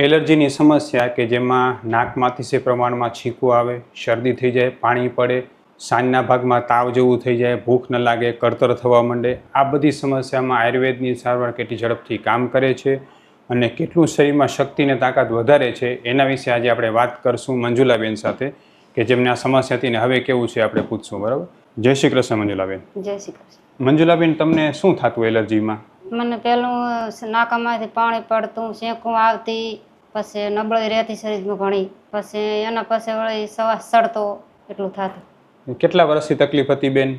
એલર્જીની સમસ્યા કે જેમાં નાકમાં અતિશય પ્રમાણમાં છીંકવું આવે, શરદી થઈ જાય, પાણી પડે, સાંજના ભાગમાં તાવ જેવું થઈ જાય, ભૂખ ન લાગે, કળતર થવા માંડે, આ બધી સમસ્યામાં આયુર્વેદની સારવાર કેટલી ઝડપથી કામ કરે છે અને કેટલું શરીરમાં શક્તિ અને તાકાત વધારે છે એના વિશે આજે આપણે વાત કરશું મંજુલાબેન સાથે, કે જેમને આ સમસ્યા હતી ને હવે કેવું છે આપણે પૂછશું. બરાબર. જય શ્રી કૃષ્ણ મંજુલાબેન. જય શ્રી કૃષ્ણ. મંજુલાબેન, તમને શું થતું એલર્જીમાં? મને પેલું નાકામાંથી પાણી પડતું, શેકું આવતી, પછી નબળાઈ રહેતી શરીરમાં ઘણી, પછી એના પછી વળી શ્વાસ ચડતો, એટલું થતું. કેટલા વર્ષથી તકલીફ હતી બેન?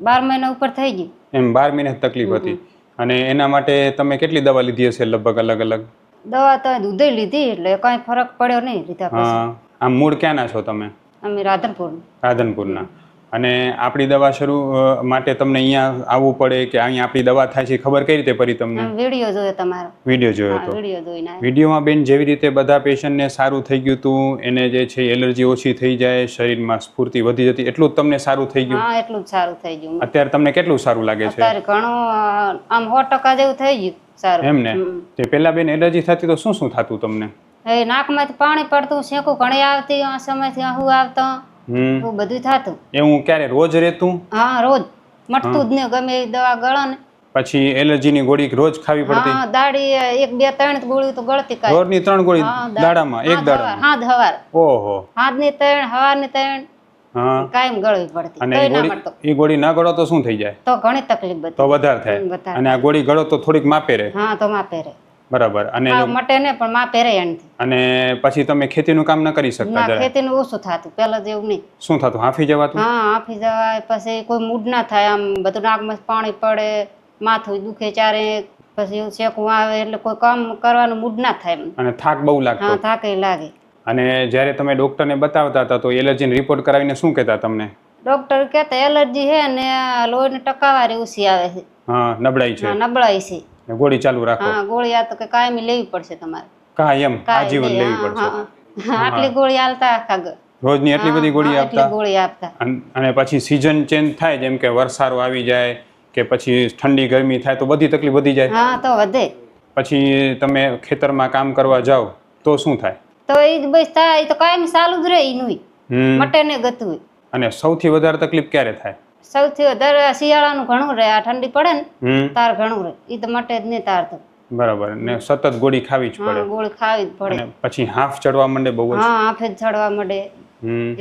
12 મહિના ઉપર થઈ ગઈ. એમ 12 મહિના તકલીફ હતી. અને એના માટે તમે કેટલી દવા લીધી હશે લગભગ અલગ અલગ? દવા તો દૂધે લીધી એટલે કઈ ફરક પડ્યો નહીં લીધા પછી. આમ મૂળ ક્યાંના છો તમે? અમે રાધનપુરના. અને આપણી દવા શરૂ માટે તમને અહીંયા આવવું પડે કે અહીંયા આપણી દવા થાય છે ખબર કઈ રીતે પડી તમને? વિડીયો જોયો તમારો. વિડીયો જોયો હતો. વિડીયો જોઈને. વિડીયોમાં બેન જેવી રીતે બધા પેશન્ટને સારું થઈ ગયું હતું, એને જે છે એલર્જી ઓછી થઈ જાય, શરીરમાં સ્ફૂર્તિ વધી જતી, એટલું જ તમને સારું થઈ ગયું? હા, એટલું જ સારું થઈ ગયું. અત્યારે તમને કેટલું સારું લાગે છે? અત્યારે ઘણું આમ 100% જેવું થઈ ગયું સારું. એમ ને? તે પહેલા બેન એલર્જી થતી તો શું શું થતું તમને? એ નાકમાંથી પાણી પડતું, શેકું ઘણી આવતી, આ સમયથી આહું આવતો, એવું બધું થતું. એવું ક્યારે રોજ રહેતું? હા, રોજ મટતું જ નહીં, ગમે એ દવા ગળો ને. પછી એલર્જીની ગોળી રોજ ખાવી પડતી? હા, દાડી 1 2 3 ગોળી તો ગળતી કાંઈ. રોજની 3 ગોળી દાડામાં? એક દાડામાં? હા, હવાર. ઓહો. હાથની 3, હવારની 3. હા, કાયમ ગળવી પડતી. અને એ ગોળી ના ગળો તો શું થઈ જાય? તો ઘણી તકલીફ બધી. તો વધારે થાય. અને આ ગોળી ગળો તો થોડીક માપે રહે? હા, તો માપે રહે. બરાબર. અને મટે ને પણ માપે રહે એનથી. અને પછી તમે ખેતીનું કામ ન કરી શકતા? ના, ખેતીનું ઓછું થતું, પહેલા જેવું નહીં. શું થતું? હાંફી જવાતું? હા, હાંફી જવાય. પછી કોઈ મૂડ ના થાય, આમ બધું નાકમાં પાણી પડે, માથું દુખે ચારે, પછી એવું શેકું આવે એટલે કોઈ કામ કરવાનું મૂડ ના થાય. અને થાક બહુ લાગતો? હા, થાકે લાગે. અને જ્યારે તમે ડોક્ટરને બતાવતા હતા તો એલર્જીનો રિપોર્ટ કરાવીને શું કહેતા તમને? ડોક્ટર કહેતા એલર્જી છે ને લોહીની ટકાવારી ઓછી આવે છે. હા, નબળાઈ છે. નબળાઈ છે. ગોળી ચાલુ રાખો? હા, ગોળી આ તો કે કાયમી લેવી પડશે તમારે. કાયમ આજીવન લેવી પડશે? આટલી ગોળી આલતા આખા રોજની એટલી બધી ગોળી આપતા? ગોળી આપતા. અને પછી સીઝન ચેન્જ થાય, જેમ કે વરસાદ આવી જાય કે પછી ઠંડી ગરમી થાય તો બધી તકલીફ વધી જાય? હા, તો વધે. પછી તમે ખેતરમાં કામ કરવા જાઓ તો શું થાય? તો એ બસ થાય, એ તો કાયમ ચાલુ જ રહે, એનું મટે ને ગતું. અને સૌથી વધારે તકલીફ ક્યારે થાય? સૌથી વધારે શિયાળાનું ઘણું રહે, આ ઠંડી પડે ને તાર ઘણું રહે, એ તો મટે જ નહીં તાર તો. બરાબર. ને સતત ગોળી ખાવી જ પડે? ગોળી ખાવી જ પડે. અને પછી હાંફ ચડવા માંડે બહુ જ? હા, હાંફે જ ચડવા માંડે,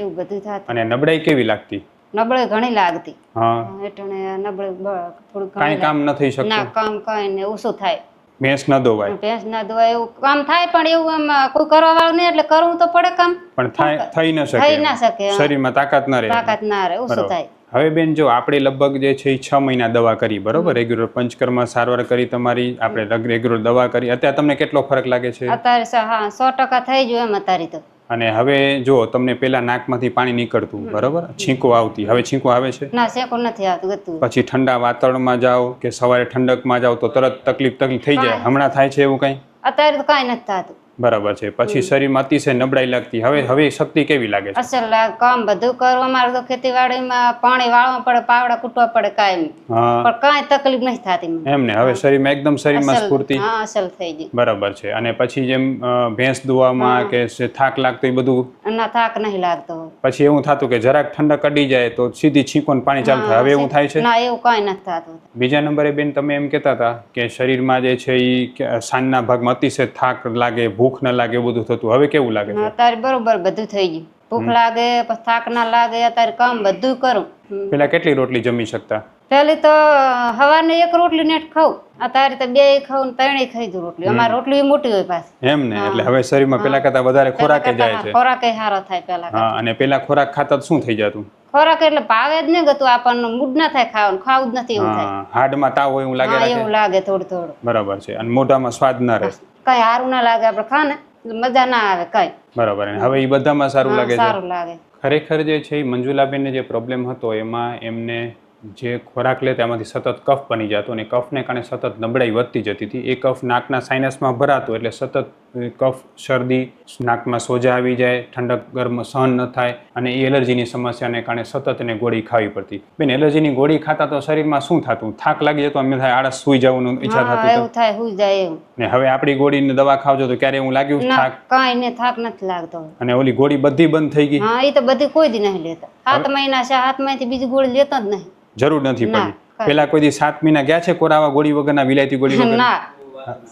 એવું બધું થાય. અને નબળાઈ કેવી લાગતી? નબળાઈ ઘણી લાગતી. હા, એટલે નબળાઈ થોડું કાંઈ કામ ન થઈ શકતું? ના, કામ કાંઈ ને ઓછું થાય. ભેંસ ન દોવાય? ભેંસ ના દોવાય એવું કામ થાય, પણ એવું આમ કોઈ કરવા વાળું નહીં એટલે કરવું તો પડે કામ. પણ થઈ ન શકે, શરીરમાં તાકાત ન રહે. તાકાત ના રહે, ઓછું થાય. હવે બેન જો આપણે લગભગ જે છે 6 મહિના દવા કરી, બરોબર, રેગ્યુલર પંચકર્મ સારવાર કરી તમારી, આપણે રેગ્યુલર દવા કરી, અત્યારે તમને કેટલો ફરક લાગે છે? અત્યારે હા 100% થઈ ગયું એમ અત્યારે તો. અને હવે જો તમને પેલા નાકમાંથી પાણી નીકળતું, બરોબર, છીંકો આવતી, હવે છીંકો આવે છે? ના, છીંકો નથી આવતું. પછી ઠંડા વાતાવરણમાં જાઓ કે સવારે ઠંડકમાં જાઓ તો તરત તકલીફ થઈ જાય, હમણાં થાય છે એવું કઈ? અત્યારે તો કાંઈ નથી થતું. બરાબર છે. પછી શરીરમાં અતિશય નબળાઈ લાગતી, હવે શક્તિ કેવી લાગે છે? અસર લાગે, કામ બધું કરવું. અમારે તો ખેતીવાડીમાં પાણી વાળવા પડે, પાવડા કૂટવા પડે કાયમ, પણ કાંઈ તકલીફ નથી થતી એમને. હવે શરીરમાં એકદમ સ્ફૂર્તિ? હા, અસલ થઈ ગઈ. બરાબર છે. અને પછી જેમ ભેંસ દોવામાં કે થાક લાગતો એ બધું? ના, થાક નહીં લાગતો. પછી એવું થતું કે જરાક ઠંડક અડી જાય તો સીધી છીંકો ને પાણી ચાલુ થાય, હવે એવું થાય છે? ના, એવું કાંઈ નથી થતું. બીજા નંબરે બેન તમે એમ કહેતા હતા કે શરીરમાં જે છે એ સાંજના ભાગમાં અતિશય થાક લાગે, ભૂખ ન લાગે, એવું બધું થતું, હવે કેવું લાગે છે? અત્યારે બરોબર બધું થઈ ગયું. ભૂખ લાગે, પછી થાક ના લાગે, અત્યારે કામ બધું કરું. પેલા કેટલી રોટલી જમી શકતા? પેલી તો સવારને 1 રોટલી નેટ ખાઉં, અત્યારે તો 2 ખાઉં ને 3 ખાઈ દઉં રોટલી. અમારી રોટલી મોટી હોય પાછી. એમ ને? એટલે હવે શરીરમાં પેલા કરતા વધારે ખોરાકે જાય છે? ખોરાક સારો થાય પેલા. હા. અને પેલા ખોરાક ખાતા શું થઈ જતું? ખોરાક એટલે ભાવે જ નહીં ગતું, આપણને મૂડ ના થાય ખાવાનું, ખાવું જ નથી એવું થાય. હાડમાં તાવ હોય એવું લાગે? એવું લાગે થોડું થોડું. બરાબર છે. અને મોઢામાં સ્વાદ ના રહે? કઈ સારું ના લાગે, આપણે ખા ને મજા ના આવે કઈ. બરાબર. હવે એ બધામાં સારું લાગે છે? સારું લાગે. ખરેખર જે છે મંજુલાબેનને જે પ્રોબ્લેમ હતો એમાં એમને જે ખોરાક લે તેમાંથી સતત કફ બની જતો અને કફને કારણે સતત નબળાઈ વધતી જતી હતી. એ કફ નાકના સાઇનસમાં ભરાતો એટલે સતત કફ શરદી, નાકમાં સોજા આવી જાય, ઠંડક ગરમ સહન ન થાય અને એ એલર્જીની સમસ્યાને કારણે સતત એને ગોળી ખાવી પડતી. બેન, એલર્જીની ગોળી ખાતા તો શરીરમાં શું થતું? થાક લાગી જતો, એમ થાય આળસ સૂઈ જવાનું ઈચ્છા હા થતી એવું થાય, હુઈ જાય એવું. ને હવે આપણી ગોળીની દવા ખાવજો તો ક્યારે એવું લાગ્યું ના થાક? કાંઈ ને થાક નથી લાગતો. અને ઓલી ગોળી બધી બંધ થઈ ગઈ? હા એ તો બધી કોઈ દી નહીં લેતા. 7 મહિના છે, 7 મહિનાથી બીજી ગોળી લેતા જ નહીં. જરૂર નથી ના, પડી. કાંઈ. પેલા કોઈ દી 7 મહિના ગયા છે કોરાવા ગોળી વગરના, વિલાયતી ગોળી વગર? ના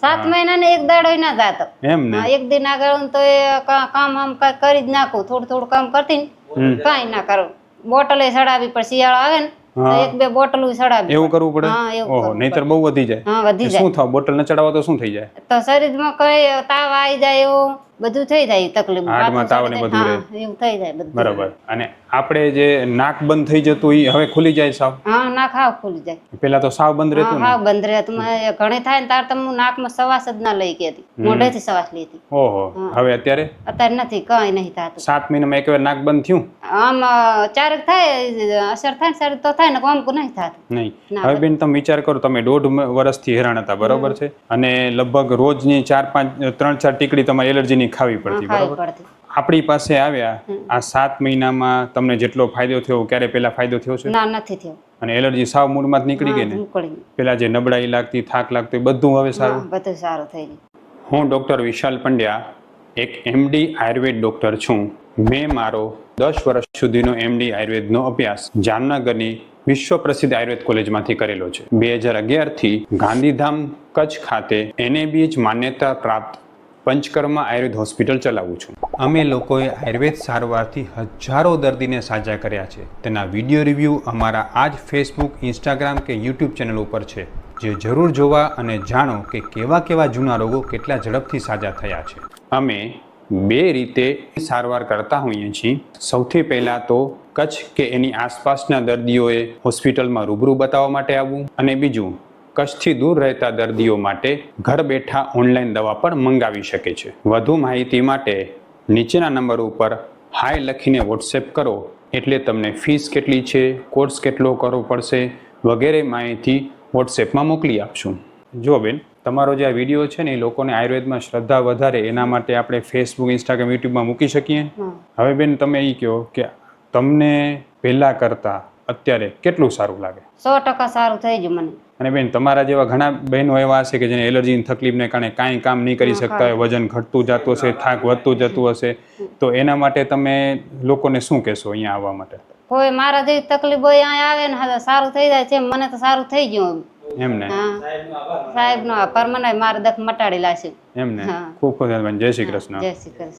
7 મહિના ને એક દાડો ના જાતો. એમ ને? હા, એક દિન આગળ તો એ કામ આમ કાંઈ કરી જ નાખું, થોડું થોડું કામ કરતી ને કાંઈ ના કરું. બોટલે ચડાવી પણ શિયાળો આવે ને તો હા. 1-2 બોટલું ચડાવી. એવું કરવું પડે? હા, એવું ઓહો, કરવું નહીતર બહુ વધી જાય. હા વધી જાય શું થાવ? બોટલ ન ચડાવો તો શું થઈ જાય? તો શરીરમાં કઈ તાવ આવી જાય એવું બધું થઈ જાય, તકલીફ. હાડમાં તાવ ને બધું રહે. હા, એવું થઈ જાય બધું. બરાબર. અને આપણે જે નાક બંધ થઈ જતું એ હવે ખુલી જાય સાવ? હા નાક હાવ ખુલી જાય. પેલા તો સાવ બંધ હા રહેતું ને? હાવ બંધ રહેતું. ઘણી થાય ને તાર તો હું નાકમાં શ્વાસ જ ના લઈ ગઈ હતી, મોઢેથી શ્વાસ લેતી. ઓહો. હવે અત્યારે અત્યારે નથી, કઈ નહીં થતું. 7 મહિનામાં એકવાર નાક બંધ થયું? આમ ચારેક થાય અસર થાય ને શરીર તો થાય ને કોમ નહીં થતું. નહીં. ના, હવે બેન તમે વિચાર કરો, તમે 1.5 વર્ષથી હેરાન હતા, બરોબર છે? અને લગભગ રોજની 3-4 ટીકડી તમારે એલર્જીની ખાવી પડતી, ખાવી બરોબર? પડતી. આપણી પાસે આવ્યા આ 7 મહિનામાં તમને જેટલો ફાયદો થયો ક્યારે પેલા ફાયદો થયો છે? ના નથી થયું. અને એલર્જી સાવ મૂળમાં જ નીકળી ગઈ ને? નીકળી ગયું. પેલા જે નબળાઈ લાગતી, થાક લાગતો, એ બધું હવે સારું? હા, બધું સારું થઈ ગયું. હું ડૉક્ટર વિશાલ પંડ્યા એક MD આયુર્વેદ ડૉક્ટર છું. મેં મારો 10 વર્ષ સુધીનો MD આયુર્વેદનો અભ્યાસ જામનગરની વિશ્વ પ્રસિદ્ધ આયુર્વેદ કોલેજમાંથી કરેલો છે. 2011થી ગાંધીધામ કચ્છ ખાતે NABH માન્યતા પ્રાપ્ત પંચકર્મા આયુર્વેદ હોસ્પિટલ ચલાવું છું. અમે લોકોએ આયુર્વેદ સારવારથી હજારો દર્દીને સાજા કર્યા છે. તેના વિડીયો રિવ્યૂ અમારા આ જ ફેસબુક, ઇન્સ્ટાગ્રામ કે યુટ્યુબ ચેનલ ઉપર છે, જે જરૂર જોવા અને જાણો કે કેવા કેવા જૂના રોગો કેટલા ઝડપથી સાજા થયા છે. અમે 2 રીતે સારવાર કરતા હોઈએ છીએ. સૌથી પહેલાં તો કચ્છ કે એની આસપાસના દર્દીઓએ હોસ્પિટલમાં રૂબરૂ બતાવવા માટે આવવું, અને બીજું કચ્છથી દૂર રહેતા દર્દીઓ માટે ઘર બેઠા ઓનલાઈન દવા પણ મંગાવી શકે છે. વધુ માહિતી માટે નીચેના નંબર ઉપર હાય લખીને વોટ્સએપ કરો, એટલે તમને ફીસ કેટલી છે, કોર્સ કેટલો કરવો પડશે વગેરે માહિતી વોટ્સએપમાં મોકલી આપશું. જો બેન, તમારો જે આ વિડીયો છે ને એ લોકોને આયુર્વેદમાં શ્રદ્ધા વધારે એના માટે આપણે ફેસબુક, ઇન્સ્ટાગ્રામ, યુટ્યુબમાં મૂકી શકીએ. હવે બેન તમે એ કહો કે તમને પહેલાં કરતાં અત્યારે કેટલું સારું લાગે? 100% સારું થઈ ગયું મને. અને બેન, તમારા જેવા ઘણા બહેનો એવા હશે કે જેને એલર્જીની તકલીફને કારણે કાંઈ કામ નહીં કરી શકતા હોય, વજન ઘટતું જતું હશે, થાક વધતું જતું હશે, તો એના માટે તમે લોકોને શું કહેશો અહીંયા આવવા માટે? કોઈ મારા જેવી તકલીફ હોય અહીંયા આવે ને હવે સારું થઈ જાય છે. મને તો સારું થઈ ગયું. એમને? સાહેબ નો આભાર મને મારા દખ મટાડી લાશે. એમને? ખૂબ ખૂબ ધન્યવાદ. જય શ્રી કૃષ્ણ. જય શ્રી કૃષ્ણ.